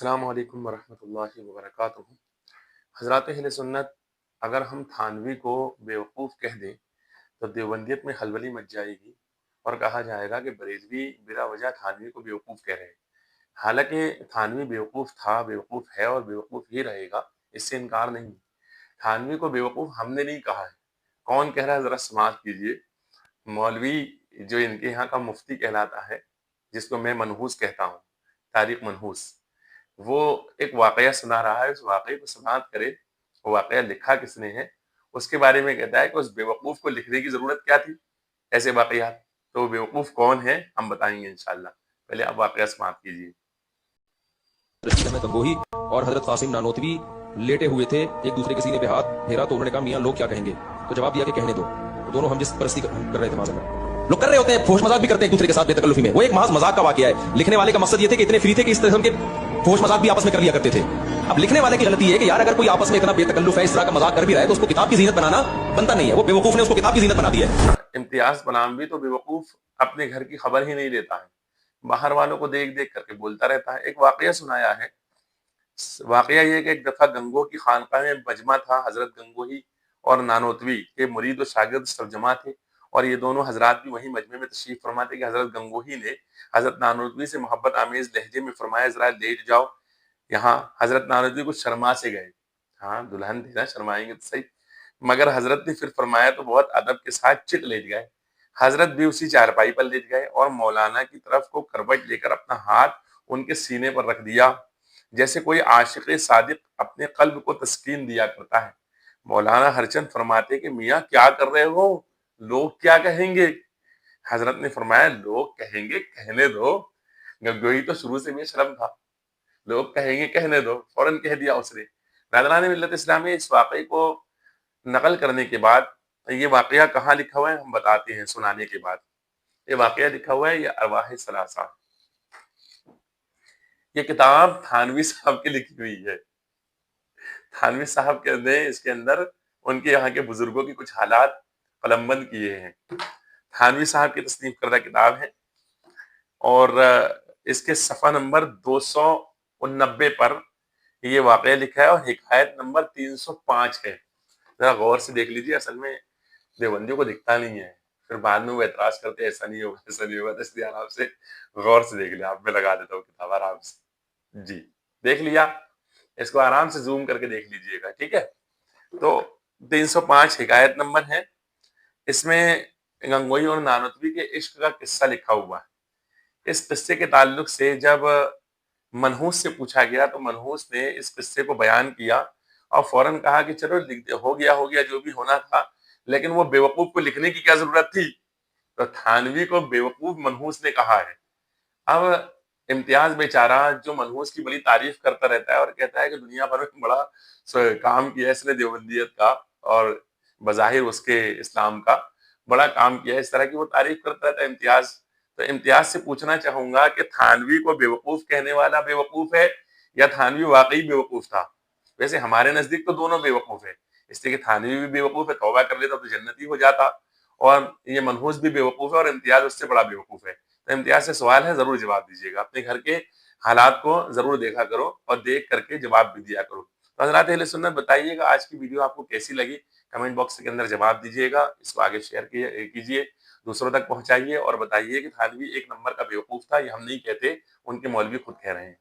السلام علیکم ورحمۃ اللہ وبرکاتہ۔ حضرات اہل سنت، اگر ہم تھانوی کو بیوقوف کہہ دیں تو دیوبندیت میں خلبلی مچ جائے گی اور کہا جائے گا کہ بریلوی بلا وجہ تھانوی کو بیوقوف کہہ رہے ہیں۔ حالانکہ تھانوی بیوقوف تھا، بیوقوف ہے اور بیوقوف ہی رہے گا، اس سے انکار نہیں۔ تھانوی کو بیوقوف ہم نے نہیں کہا ہے۔ کون کہہ رہا ہے ذرا سماعت کیجئے۔ مولوی جو ان کے یہاں کا مفتی کہلاتا ہے، جس کو میں منحوس کہتا ہوں، تاریخ منحوس، وہ ایک واقعہ سنا رہا ہے۔ اس واقعے کو سماعت کرے، وہ واقعہ لکھا کس نے ہے، اس کے بارے میں کہتا ہے کہ اس بیوقوف کو لکھنے کی ضرورت کیا تھی ایسے واقعات۔ تو وہ بیوقوف کون ہے ہم بتائیں گے انشاءاللہ۔ پہلے آپ واقعہ سماعت کیجیے۔ رشید احمد گنگوہی اور حضرت قاسم نانوتوی لیٹے ہوئے تھے، ایک دوسرے کے سینے پہ ہاتھ پھیرا تو انہوں نے کہا میاں لوگ کیا کہیں گے؟ تو جواب دیا کہ کہنے دو۔ دونوں ہم جس پرستی کر رہے تھے معذرت لوگ کر رہے ہوتے ہیں، فحش مذاق بھی کرتے ہیں ایک دوسرے کے ساتھ بے تکلفی میں، وہ ایک محض مذاق کا واقعہ ہے۔ لکھنے والے کا مقصد یہ تھے کہ اتنے فری تھے کہ اس طرح کے فحش مذاق بھی آپس میں کر لیا کرتے تھے۔ اب لکھنے والے کی غلطی ہے کہ یار اگر کوئی آپس میں اتنا بے تکلف ہے، اس طرح کا مذاق کر بھی رہا ہے تو اس کو کتاب کی زینت بنانا بنتا نہیں ہے۔ وہ بیوقوف نے اس کو کتاب کی زینت بنا دی ہے۔ امتیاز بنام بھی تو بیوقوف اپنے گھر کی خبر ہی نہیں لیتا ہے، باہر والوں کو دیکھ دیکھ کر کے بولتا رہتا ہے۔ ایک واقعہ سنایا ہے۔ واقعہ یہ کہ ایک دفعہ گنگو کی خانقاہ میں مجمع تھا، حضرت گنگوہی اور نانوتوی کے مرید و شاگرد سب جمع تھے، اور یہ دونوں حضرات بھی وہیں مجمع میں تشریف فرما تھے کہ حضرت گنگوہی نے حضرت نانوتوی سے محبت آمیز لہجے میں فرمایا ذرا لیٹ جاؤ یہاں۔ حضرت نانوتوی کچھ شرما سے گئے، ہاں دلہن تھی نا، شرمائیں گے تو صحیح، مگر حضرت نے پھر فرمایا تو بہت ادب کے ساتھ چٹ لیٹ گئے۔ حضرت بھی اسی چارپائی پر لیٹ گئے اور مولانا کی طرف کو کروٹ لے کر اپنا ہاتھ ان کے سینے پر رکھ دیا، جیسے کوئی عاشق صادق اپنے قلب کو تسکین دیا کرتا ہے۔ مولانا ہرچند فرماتے کہ میاں کیا کر رہے ہو، لوگ کیا کہیں گے؟ حضرت نے فرمایا لوگ کہیں گے کہنے دو۔ گنگوہی تو شروع سے بے شرم تھا، لوگ کہیں گے کہنے دو، فوراً کہہ دیا اس نے۔ ناظران ملت اسلامی، اس واقعے کو نقل کرنے کے بعد، یہ واقعہ کہاں لکھا ہوا ہے ہم بتاتے ہیں سنانے کے بعد۔ یہ واقعہ لکھا ہوا ہے یہ ارواح ثلاثہ، یہ کتاب تھانوی صاحب کی لکھی ہوئی ہے۔ تھانوی صاحب کے نے اس کے اندر ان کے یہاں کے بزرگوں کی کچھ حالات قلم بند کیے ہیں۔ تھانوی صاحب کی تصنیف کردہ کتاب ہے، اور اس کے صفحہ نمبر 289 پر یہ واقعہ لکھا ہے، اور حکایت نمبر 305 ہے۔ ذرا غور سے دیکھ لیجیے، اصل میں دیوبندیوں کو دکھتا نہیں ہے، پھر بعد میں وہ اعتراض کرتے ایسا نہیں ہوگا ایسا نہیں ہوگا، تو اس لیے آرام سے غور سے دیکھ لیں۔ آپ میں لگا دیتا ہوں کتاب آرام سے، جی دیکھ لیا، اس کو آرام سے زوم کر کے دیکھ لیجئے گا، ٹھیک ہے۔ تو 305 حکایت نمبر ہے، اس میں گنگوہی اور نانوتوی کے عشق کا قصہ لکھا ہوا ہے۔ اس قصے کے تعلق سے جب منحوس سے پوچھا گیا تو منحوس نے اس قصے کو بیان کیا اور فوراً کہا کہ چلو ہو گیا جو بھی ہونا تھا، لیکن وہ بیوقوف کو لکھنے کی کیا ضرورت تھی؟ تو تھانوی کو بیوقوف منحوس نے کہا ہے۔ اب امتیاز بیچارہ جو منحوس کی بڑی تعریف کرتا رہتا ہے اور کہتا ہے کہ دنیا بھر میں بڑا کام کیا ہے اس نے دیوبندیت کا، اور بظاہر اس کے اسلام کا بڑا کام کیا ہے، اس طرح کی وہ تعریف کرتا رہتا ہے امتیاز۔ تو امتیاز سے پوچھنا چاہوں گا کہ تھانوی کو بیوقوف کہنے والا بیوقوف ہے یا تھانوی واقعی بیوقوف تھا؟ ویسے ہمارے نزدیک تو دونوں بیوقوف ہے، اس لیے کہ تھانوی بھی بیوقوف ہے، توبہ کر لیتا تو جنتی ہو جاتا، اور یہ منحوس بھی بیوقوف ہے اور امتیاز اس سے بڑا بیوقوف ہے۔ تو امتیاز سے سوال ہے، ضرور جواب دیجیے گا، اپنے گھر کے حالات کو ضرور دیکھا کرو اور دیکھ کر کے جواب بھی دیا کرو۔ تو حضرات اہل سنت، بتائیے گا آج کی ویڈیو آپ کو کیسی لگی، کمنٹ باکس کے اندر جواب دیجیے گا، اس کو آگے شیئر کیجیے، دوسروں تک پہنچائیے، اور بتائیے کہ تھانوی ایک نمبر کا بیوقوف تھا، یہ ہم نہیں کہتے، ان کے مولوی خود کہہ رہے ہیں۔